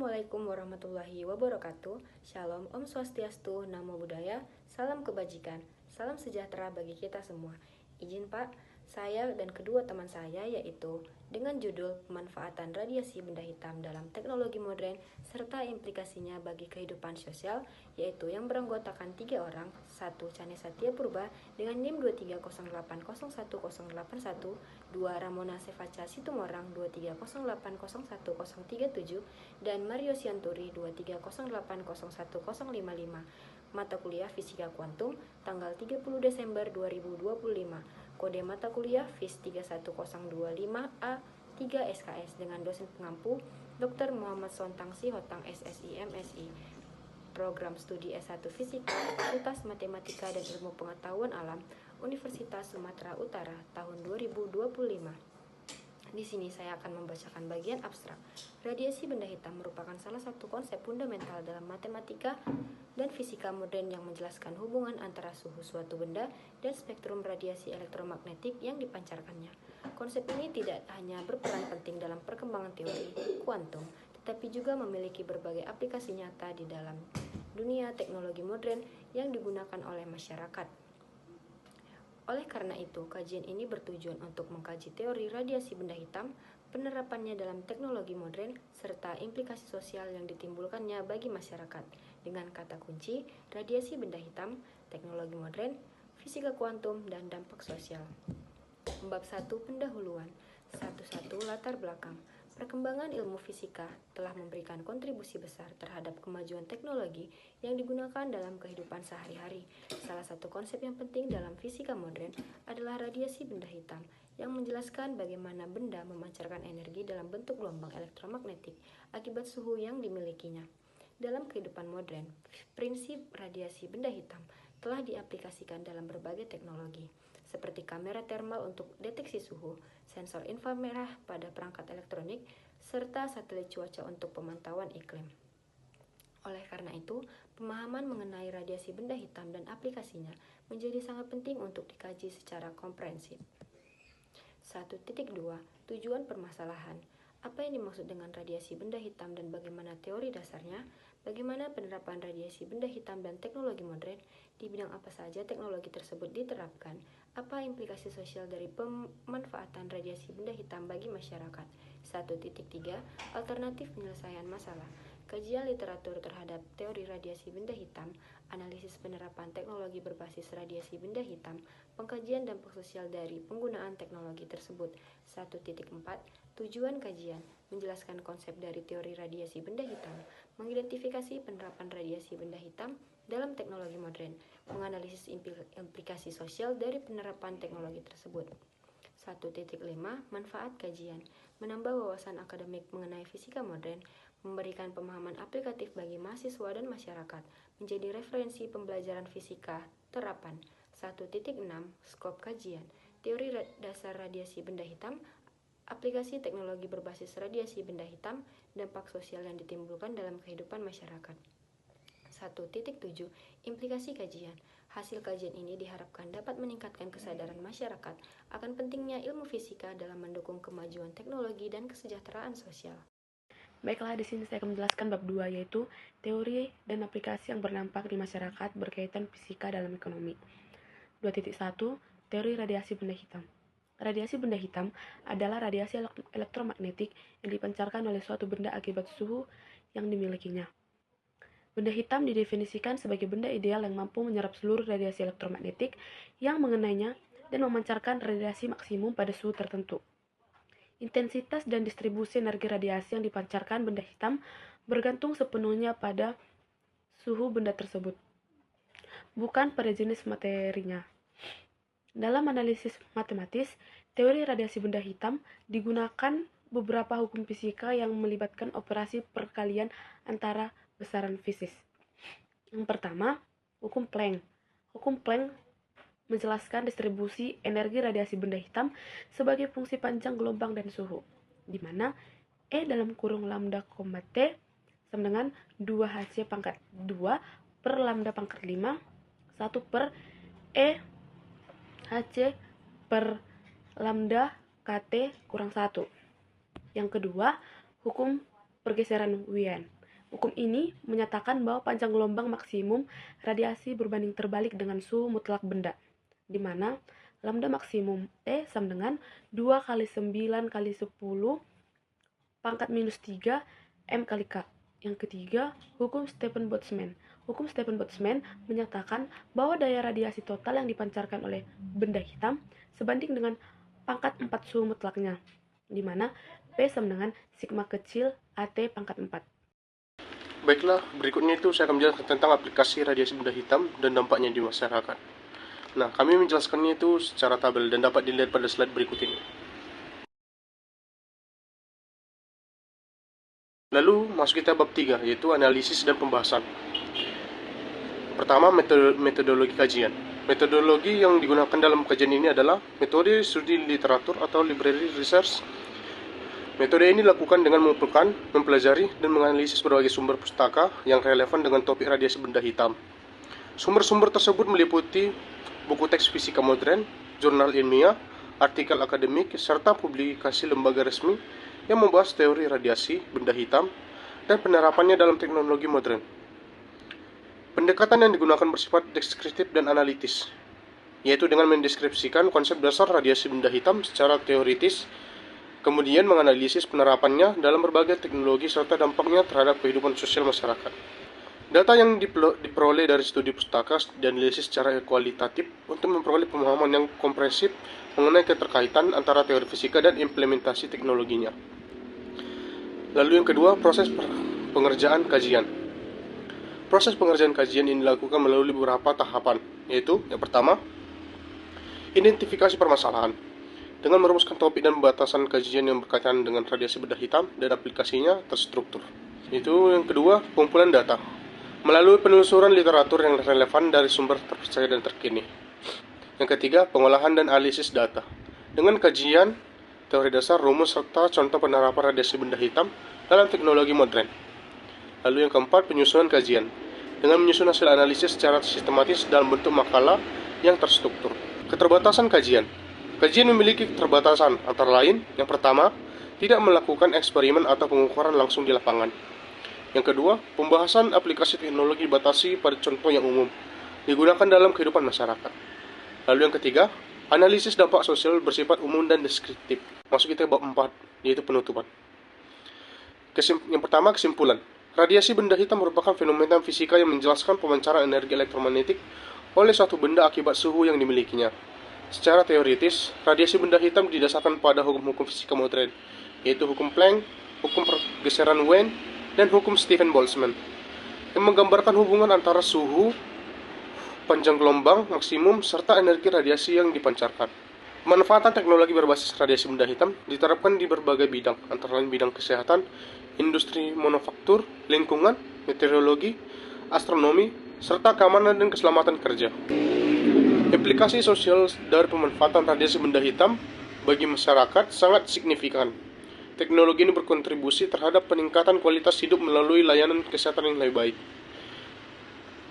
Assalamualaikum warahmatullahi wabarakatuh. Shalom, Om Swastiastu, Namo Buddhaya, salam kebajikan, salam sejahtera bagi kita semua. Izin Pak, saya dan kedua teman saya yaitu dengan judul Pemanfaatan Radiasi Benda Hitam dalam Teknologi Modern serta implikasinya bagi kehidupan sosial, yaitu yang beranggotakan 3 orang, 1. Cane Satya Purba dengan NIM 2308011081, 2. Ramona Sefaca Situmorang 2308011037, dan Mario Sianturi 2308011055. Mata kuliah Fisika Kuantum tanggal 30 Desember 2025. Kode mata kuliah FIS 31025A 3 SKS dengan dosen pengampu Dr. Muhammad Sontang Sihotang SSI MSI. Program Studi S1 Fisika, Fakultas Matematika dan Ilmu Pengetahuan Alam, Universitas Sumatera Utara, tahun 2025. Di sini saya akan membacakan bagian abstrak. Radiasi benda hitam merupakan salah satu konsep fundamental dalam matematika dan fisika modern yang menjelaskan hubungan antara suhu suatu benda dan spektrum radiasi elektromagnetik yang dipancarkannya. Konsep ini tidak hanya berperan penting dalam perkembangan teori kuantum, tetapi juga memiliki berbagai aplikasi nyata di dalam dunia teknologi modern yang digunakan oleh masyarakat. Oleh karena itu, kajian ini bertujuan untuk mengkaji teori radiasi benda hitam, penerapannya dalam teknologi modern, serta implikasi sosial yang ditimbulkannya bagi masyarakat. Dengan kata kunci, radiasi benda hitam, teknologi modern, fisika kuantum, dan dampak sosial. Bab 1 Pendahuluan. 1.1 Latar belakang. Perkembangan ilmu fisika telah memberikan kontribusi besar terhadap kemajuan teknologi yang digunakan dalam kehidupan sehari-hari. Salah satu konsep yang penting dalam fisika modern adalah radiasi benda hitam, yang menjelaskan bagaimana benda memancarkan energi dalam bentuk gelombang elektromagnetik akibat suhu yang dimilikinya. Dalam kehidupan modern, prinsip radiasi benda hitam telah diaplikasikan dalam berbagai teknologi, seperti kamera termal untuk deteksi suhu, sensor inframerah pada perangkat elektronik, serta satelit cuaca untuk pemantauan iklim. Oleh karena itu, pemahaman mengenai radiasi benda hitam dan aplikasinya menjadi sangat penting untuk dikaji secara komprehensif. 1.2 Tujuan permasalahan. Apa yang dimaksud dengan radiasi benda hitam dan bagaimana teori dasarnya? Bagaimana penerapan radiasi benda hitam dan teknologi modern? Di bidang apa saja teknologi tersebut diterapkan? Apa implikasi sosial dari pemanfaatan radiasi benda hitam bagi masyarakat? 1.3 Alternatif penyelesaian masalah. Kajian literatur terhadap teori radiasi benda hitam, analisis penerapan teknologi berbasis radiasi benda hitam, pengkajian dampak sosial dari penggunaan teknologi tersebut. 1.4 Tujuan kajian, menjelaskan konsep dari teori radiasi benda hitam, mengidentifikasi penerapan radiasi benda hitam dalam teknologi modern, menganalisis implikasi sosial dari penerapan teknologi tersebut. 1.5 Manfaat kajian, menambah wawasan akademik mengenai fisika modern, memberikan pemahaman aplikatif bagi mahasiswa dan masyarakat, menjadi referensi pembelajaran fisika terapan. 1.6 Skop kajian, teori dasar radiasi benda hitam, aplikasi teknologi berbasis radiasi benda hitam, dampak sosial yang ditimbulkan dalam kehidupan masyarakat. 1.7 Implikasi kajian. Hasil kajian ini diharapkan dapat meningkatkan kesadaran masyarakat akan pentingnya ilmu fisika dalam mendukung kemajuan teknologi dan kesejahteraan sosial. Baiklah, di sini saya akan menjelaskan bab 2, yaitu teori dan aplikasi yang berdampak di masyarakat berkaitan fisika dalam ekonomi. 2.1 Teori radiasi benda hitam. Radiasi benda hitam adalah radiasi elektromagnetik yang dipancarkan oleh suatu benda akibat suhu yang dimilikinya. Benda hitam didefinisikan sebagai benda ideal yang mampu menyerap seluruh radiasi elektromagnetik yang mengenainya dan memancarkan radiasi maksimum pada suhu tertentu. Intensitas dan distribusi energi radiasi yang dipancarkan benda hitam bergantung sepenuhnya pada suhu benda tersebut, bukan pada jenis materinya. Dalam analisis matematis, teori radiasi benda hitam digunakan beberapa hukum fisika yang melibatkan operasi perkalian antara besaran fisis. Yang pertama, hukum Planck. Hukum Planck menjelaskan distribusi energi radiasi benda hitam sebagai fungsi panjang gelombang dan suhu, di mana E dalam kurung lambda, T sama dengan 2Hc pangkat 2 per lambda pangkat 5, 1 per E Hc per lambda Kt kurang 1. Yang kedua, hukum pergeseran Wien. Hukum ini menyatakan bahwa panjang gelombang maksimum radiasi berbanding terbalik dengan suhu mutlak benda, di mana lambda maksimum T sama dengan 2 kali 9 kali 10 pangkat minus 3 M kali K. Yang ketiga, hukum Stephen-Boltzmann. Hukum Stephen-Boltzmann menyatakan bahwa daya radiasi total yang dipancarkan oleh benda hitam sebanding dengan pangkat 4 suhu mutlaknya, di mana P sama dengan sigma kecil AT pangkat 4. Baiklah, berikutnya itu saya akan menjelaskan tentang aplikasi radiasi benda hitam dan dampaknya di masyarakat. Nah, kami menjelaskannya itu secara tabel dan dapat dilihat pada slide berikut ini. Lalu, masuk kita bab 3, yaitu analisis dan pembahasan. Pertama, metodologi kajian. Metodologi yang digunakan dalam kajian ini adalah metode studi literatur atau library research. Metode ini dilakukan dengan mengumpulkan, mempelajari, dan menganalisis berbagai sumber pustaka yang relevan dengan topik radiasi benda hitam. Sumber-sumber tersebut meliputi buku teks fisika modern, jurnal ilmiah, artikel akademik, serta publikasi lembaga resmi yang membahas teori radiasi benda hitam dan penerapannya dalam teknologi modern. Pendekatan yang digunakan bersifat deskriptif dan analitis, yaitu dengan mendeskripsikan konsep dasar radiasi benda hitam secara teoritis, kemudian menganalisis penerapannya dalam berbagai teknologi serta dampaknya terhadap kehidupan sosial masyarakat. Data yang diperoleh dari studi pustaka dianalisis secara kualitatif untuk memperoleh pemahaman yang komprehensif mengenai keterkaitan antara teori fisika dan implementasi teknologinya. Lalu yang kedua, proses pengerjaan kajian. Proses pengerjaan kajian ini dilakukan melalui beberapa tahapan, yaitu yang pertama, identifikasi permasalahan. Dengan merumuskan topik dan batasan kajian yang berkaitan dengan radiasi benda hitam dan aplikasinya terstruktur. Itu yang kedua, pengumpulan data melalui penelusuran literatur yang relevan dari sumber terpercaya dan terkini. Yang ketiga, pengolahan dan analisis data dengan kajian teori dasar, rumus, serta contoh penerapan radiasi benda hitam dalam teknologi modern. Lalu yang keempat, penyusunan kajian dengan menyusun hasil analisis secara sistematis dalam bentuk makalah yang terstruktur. Keterbatasan kajian. Kajian memiliki keterbatasan, antara lain, yang pertama, tidak melakukan eksperimen atau pengukuran langsung di lapangan. Yang kedua, pembahasan aplikasi teknologi dibatasi pada contoh yang umum, digunakan dalam kehidupan masyarakat. Lalu yang ketiga, analisis dampak sosial bersifat umum dan deskriptif. Masuk kita bab 4, yaitu penutupan. Yang pertama, kesimpulan. Radiasi benda hitam merupakan fenomena fisika yang menjelaskan pemancaran energi elektromagnetik oleh suatu benda akibat suhu yang dimilikinya. Secara teoritis, radiasi benda hitam didasarkan pada hukum-hukum fisika modern, yaitu hukum Planck, hukum pergeseran Wien, dan hukum Stephen-Boltzmann, yang menggambarkan hubungan antara suhu, panjang gelombang maksimum, serta energi radiasi yang dipancarkan. Pemanfaatan teknologi berbasis radiasi benda hitam diterapkan di berbagai bidang, antara lain bidang kesehatan, industri manufaktur, lingkungan, meteorologi, astronomi, serta keamanan dan keselamatan kerja. Implikasi sosial dari pemanfaatan radiasi benda hitam bagi masyarakat sangat signifikan. Teknologi ini berkontribusi terhadap peningkatan kualitas hidup melalui layanan kesehatan yang lebih baik,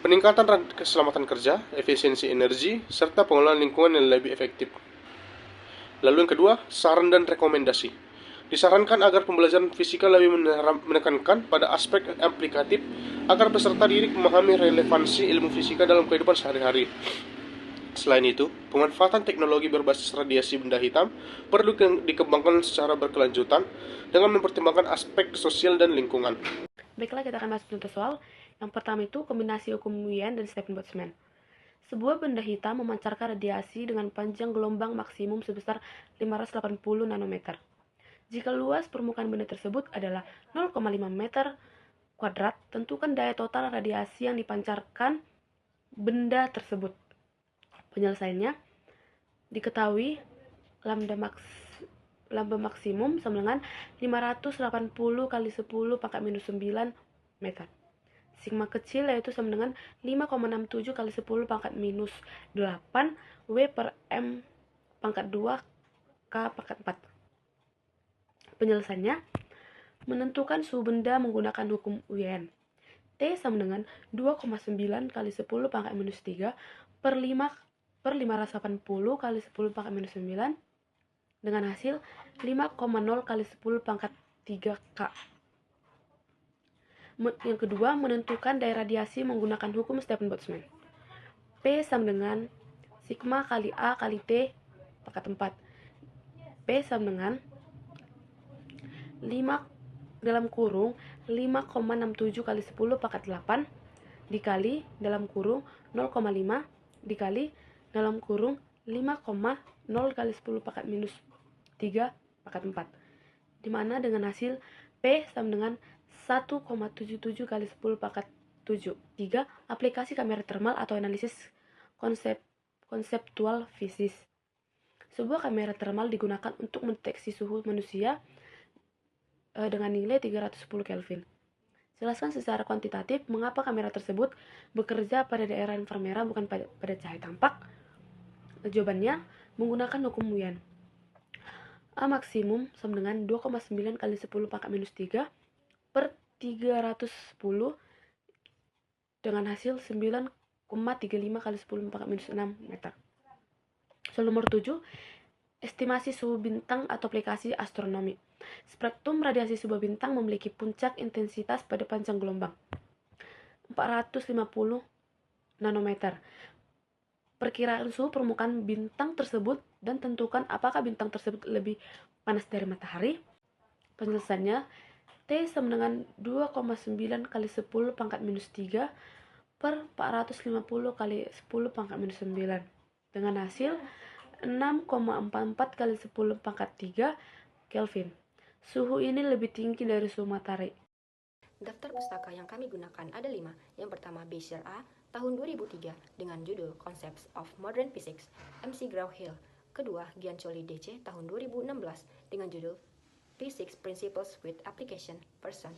peningkatan keselamatan kerja, efisiensi energi, serta pengelolaan lingkungan yang lebih efektif. Lalu yang kedua, saran dan rekomendasi. Disarankan agar pembelajaran fisika lebih menekankan pada aspek aplikatif agar peserta didik memahami relevansi ilmu fisika dalam kehidupan sehari-hari. Selain itu, pemanfaatan teknologi berbasis radiasi benda hitam perlu dikembangkan secara berkelanjutan dengan mempertimbangkan aspek sosial dan lingkungan. Baiklah, kita akan masuk contoh soal. Yang pertama itu kombinasi hukum Wien dan Stephen-Boltzmann. Sebuah benda hitam memancarkan radiasi dengan panjang gelombang maksimum sebesar 580 nanometer. Jika luas permukaan benda tersebut adalah 0,5 meter kuadrat, tentukan daya total radiasi yang dipancarkan benda tersebut. Penyelesaiannya diketahui lambda maksimum sama dengan 580 kali 10 pangkat minus 9 meter. Sigma kecil yaitu sama dengan 5,67 kali 10 pangkat minus 8 W per M pangkat 2 K pangkat 4. Penyelesaiannya menentukan suhu benda menggunakan hukum Wien. T sama dengan 2,9 kali 10 pangkat minus 3 per 580 kali 10 pangkat minus 9 dengan hasil 5,0 kali 10 pangkat 3 K. Yang kedua, menentukan daya radiasi menggunakan hukum Stefan-Boltzmann. P sama dengan sigma kali A kali T pangkat 4. P sama dengan 5 dalam kurung 5,67 kali 10 pangkat 8 dikali dalam kurung 0,5 dikali dalam kurung 5,0 kali 10 pangkat minus 3 pangkat 4, dimana dengan hasil P sama dengan 1,77 kali 10 pangkat 7. 3. Aplikasi kamera termal atau analisis konseptual fisis. Sebuah kamera termal digunakan untuk mendeteksi suhu manusia dengan nilai 310 Kelvin. Jelaskan secara kuantitatif mengapa kamera tersebut bekerja pada daerah inframerah bukan pada cahaya tampak. Jawabannya menggunakan hukum Wien. A maksimum sama dengan 2,9 kali 10 pangkat minus 3 per 310 dengan hasil 9,35 kali 10 pangkat minus 6 meter. Soal nomor 7, estimasi suhu bintang atau aplikasi astronomi. Spektrum radiasi sebuah bintang memiliki puncak intensitas pada panjang gelombang 450 nanometer. Perkiraan suhu permukaan bintang tersebut dan tentukan apakah bintang tersebut lebih panas dari matahari. Penjelasannya, T sama dengan 2,9 kali 10 pangkat minus 3 per 450 kali 10 pangkat minus 9 dengan hasil 6,44 kali 10 pangkat 3 Kelvin. Suhu ini lebih tinggi dari suhu matahari. Daftar pustaka yang kami gunakan ada 5. Yang pertama Beecher A tahun 2003 dengan judul Concepts of Modern Physics, MC Graw-Hill. Kedua, Gianciolli DC tahun 2016 dengan judul Physics Principles with Application Person.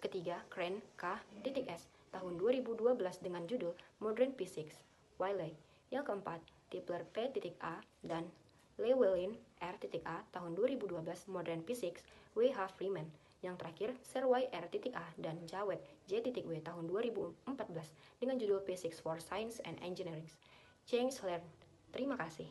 Ketiga, Crane K.S tahun 2012 dengan judul Modern Physics, Wiley. Yang keempat, Tipler P.A dan Llewellyn R.A tahun 2012 Modern Physics, W. H. Freeman. Yang terakhir, Sir Y. R.A dan Jawed J.W tahun 2014 dengan judul Physics for Science and Engineering. James Laird. Terima kasih.